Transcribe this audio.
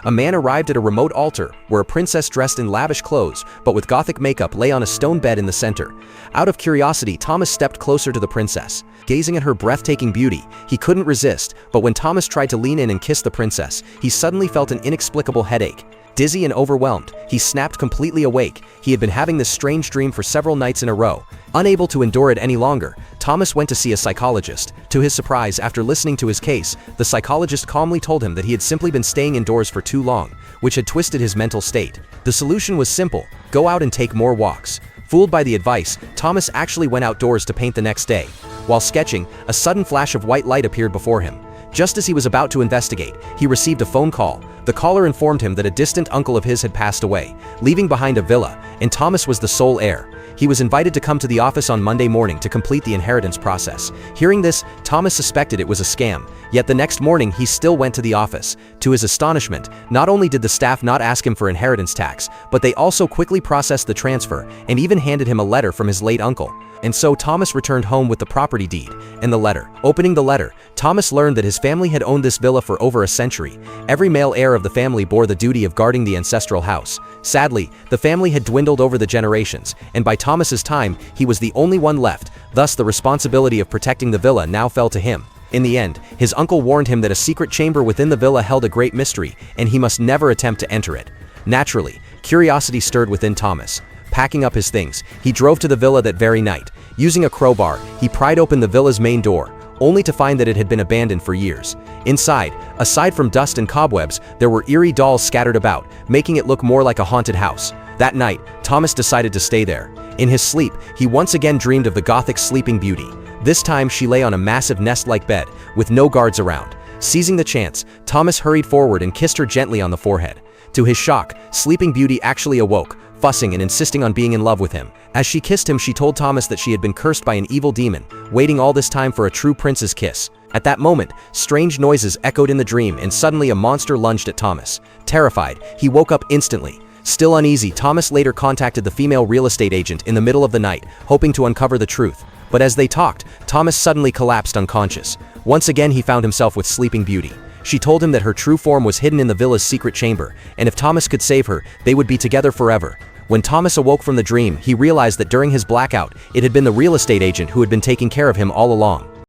a man arrived at a remote altar where a princess dressed in lavish clothes but with gothic makeup lay on a stone bed in the center. Out of curiosity, Thomas stepped closer to the princess. Gazing at her breathtaking beauty, he couldn't resist, but when Thomas tried to lean in and kiss the princess, he suddenly felt an inexplicable headache. Dizzy and overwhelmed, he snapped completely awake. He had been having this strange dream for several nights in a row. Unable to endure it any longer, Thomas went to see a psychologist. To his surprise, after listening to his case, the psychologist calmly told him that he had simply been staying indoors for too long, which had twisted his mental state. The solution was simple: go out and take more walks. Fooled by the advice, Thomas actually went outdoors to paint the next day. While sketching, a sudden flash of white light appeared before him. Just as he was about to investigate, he received a phone call. The caller informed him that a distant uncle of his had passed away, leaving behind a villa, and Thomas was the sole heir. He was invited to come to the office on Monday morning to complete the inheritance process. Hearing this, Thomas suspected it was a scam, yet the next morning he still went to the office. To his astonishment, not only did the staff not ask him for inheritance tax, but they also quickly processed the transfer and even handed him a letter from his late uncle. And so Thomas returned home with the property deed and the letter. Opening the letter, Thomas learned that his family had owned this villa for over a century. Every male heir of the family bore the duty of guarding the ancestral house. Sadly, the family had dwindled over the generations, and by Thomas's time, he was the only one left. Thus, the responsibility of protecting the villa now fell to him. In the end, his uncle warned him that a secret chamber within the villa held a great mystery, and he must never attempt to enter it. Naturally, curiosity stirred within Thomas. Packing up his things, he drove to the villa that very night. Using a crowbar, he pried open the villa's main door, only to find that it had been abandoned for years. Inside, aside from dust and cobwebs, there were eerie dolls scattered about, making it look more like a haunted house. That night, Thomas decided to stay there. In his sleep, he once again dreamed of the Gothic Sleeping Beauty. This time she lay on a massive nest-like bed, with no guards around. Seizing the chance, Thomas hurried forward and kissed her gently on the forehead. To his shock, Sleeping Beauty actually awoke, fussing and insisting on being in love with him. As she kissed him, she told Thomas that she had been cursed by an evil demon, waiting all this time for a true prince's kiss. At that moment, strange noises echoed in the dream, and suddenly a monster lunged at Thomas. Terrified, he woke up instantly. Still uneasy, Thomas later contacted the female real estate agent in the middle of the night, hoping to uncover the truth. But as they talked, Thomas suddenly collapsed unconscious. Once again, he found himself with Sleeping Beauty. She told him that her true form was hidden in the villa's secret chamber, and if Thomas could save her, they would be together forever. When Thomas awoke from the dream, he realized that during his blackout, it had been the real estate agent who had been taking care of him all along.